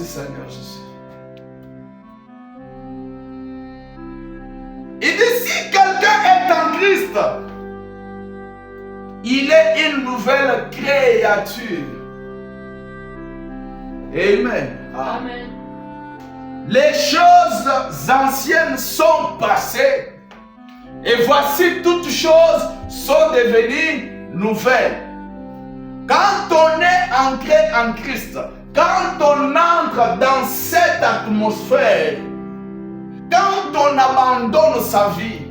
Merci Seigneur Jésus. Il dit si quelqu'un est en Christ, il est une nouvelle créature. Amen. Amen. Les choses anciennes sont passées et voici toutes choses sont devenues nouvelles. Quand on est ancré en Christ, quand on entre dans cette atmosphère, quand on abandonne sa vie,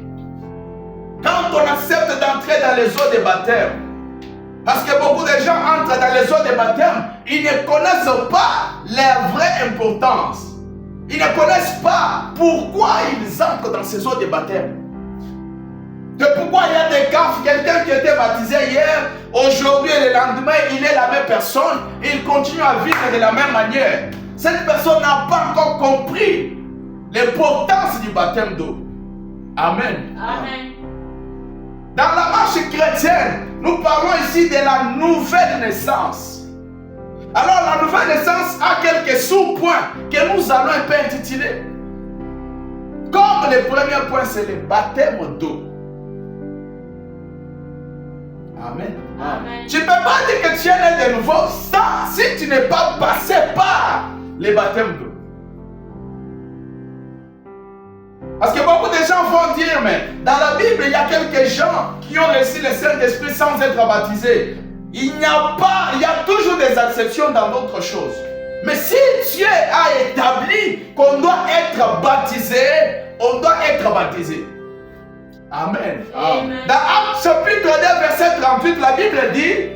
quand on accepte d'entrer dans les eaux de baptême, parce que beaucoup de gens entrent dans les eaux de baptême, ils ne connaissent pas leur vraie importance. Ils ne connaissent pas pourquoi ils entrent dans ces eaux de baptême. C'est pourquoi il y a des cas, quelqu'un qui était baptisé hier, aujourd'hui et le lendemain, il est la même personne, il continue à vivre de la même manière. Cette personne n'a pas encore compris l'importance du baptême d'eau. Amen. Amen. Dans la marche chrétienne, nous parlons ici de la nouvelle naissance. Alors la nouvelle naissance a quelques sous-points que nous allons un peu intituler. Comme le premier point, c'est le baptême d'eau. Amen. Amen. Tu ne peux pas dire que tu es né de nouveau si tu n'es pas passé par le baptême d'eau. Parce que beaucoup de gens vont dire, mais dans la Bible, il y a quelques gens qui ont reçu le Saint-Esprit sans être baptisés. Il y a toujours des exceptions dans d'autres choses. Mais si Dieu a établi qu'on doit être baptisé, on doit être baptisé. Amen. Amen. Dans Actes chapitre 2, verset 38, la Bible dit,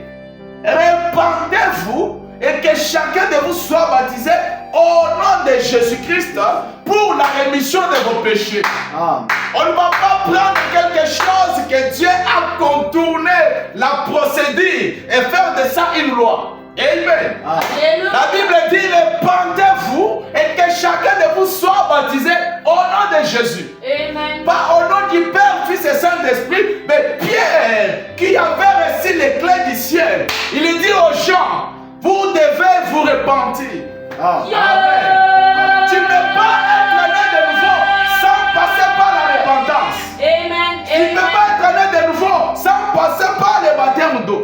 répandez-vous et que chacun de vous soit baptisé au nom de Jésus-Christ pour la rémission de vos péchés. On ne va pas prendre quelque chose que Dieu a contourné la procédure et faire de ça une loi. Amen. La Bible dit, répandez-vous et que chacun de vous soit baptisé au nom de Jésus. Amen. Pas au nom du Père, Fils et Saint-Esprit, mais Pierre qui avait reçu les clés du ciel. Il dit aux gens, vous devez vous repentir. Amen. Tu ne peux pas être né de nouveau sans passer par la repentance. Amen. Tu ne peux pas être né de nouveau sans passer par le baptême d'eau.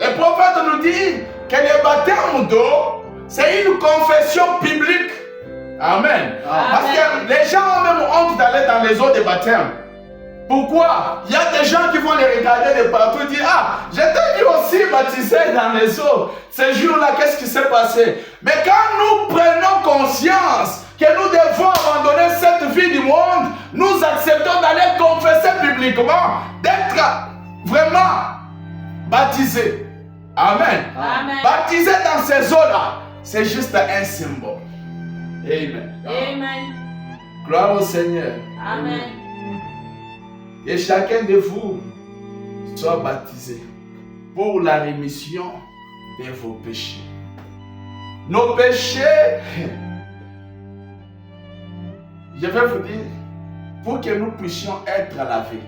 Le prophète nous dit que le baptême d'eau, c'est une confession publique. Amen. Parce que les gens ont même honte d'aller dans les eaux de baptême. Pourquoi? Il y a des gens qui vont les regarder de partout et dire, ah, j'étais aussi baptisé dans les eaux. Ce jour-là, qu'est-ce qui s'est passé? Mais quand nous prenons conscience que nous devons abandonner cette vie du monde, nous acceptons d'aller confesser publiquement, d'être vraiment baptisés. Amen. Amen. Baptisé dans ces eaux-là, c'est juste un symbole. Amen. Amen. Gloire au Seigneur. Amen. Et chacun de vous soit baptisé pour la rémission de vos péchés. Nos péchés, je vais vous dire, pour que nous puissions être lavés,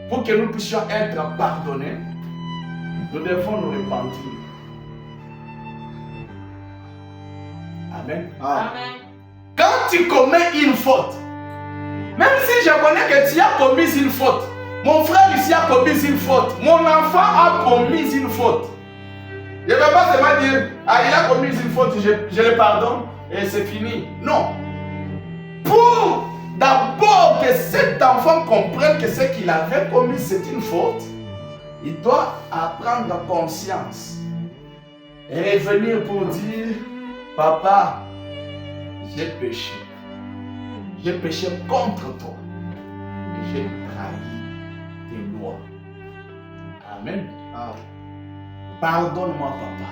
pour que nous puissions être pardonnés, nous devons nous repentir. Amen. Amen. Quand tu commets une faute, même si je connais que tu as commis une faute, mon frère ici a commis une faute, mon enfant a commis une faute. Je ne vais pas seulement dire, ah, il a commis une faute, je le pardonne et c'est fini. Non. Pour d'abord que cet enfant comprenne que ce qu'il avait commis, c'est une faute, il doit prendre conscience et revenir pour dire, papa, j'ai péché. J'ai péché contre toi. Et j'ai trahi tes lois. Amen. Pardonne-moi, papa.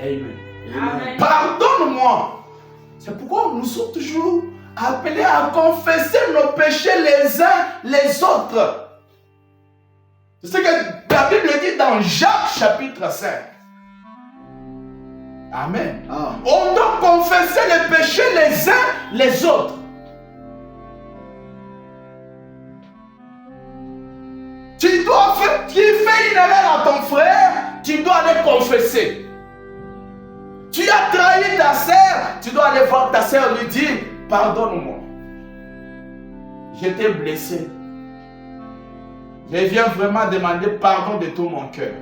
Amen. Amen. Pardonne-moi. C'est pourquoi nous sommes toujours appelés à confesser nos péchés les uns les autres. C'est ce que la Bible dit dans Jacques chapitre 5. Amen. On doit confesser les péchés les uns les autres. Tu fais une erreur à ton frère, tu dois aller confesser. Tu as trahi ta sœur, tu dois aller voir ta sœur lui dire, pardonne-moi. Je t'ai blessé. Je viens vraiment demander pardon de tout mon cœur.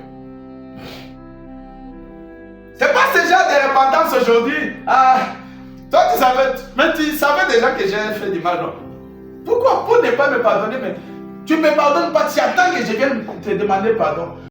C'est pas ce genre de repentance aujourd'hui. Ah, toi tu savais, mais tu savais déjà que j'ai fait du mal, non? Pourquoi? Pour ne pas me pardonner, mais tu ne me pardonnes pas, tu attends que je vienne te demander pardon.